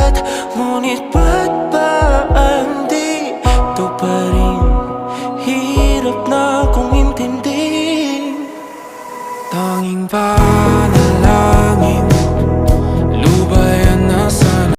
lahat. Ngunit ba't ba di ito pa rin? Hirap na kong intindi. Tanging panahon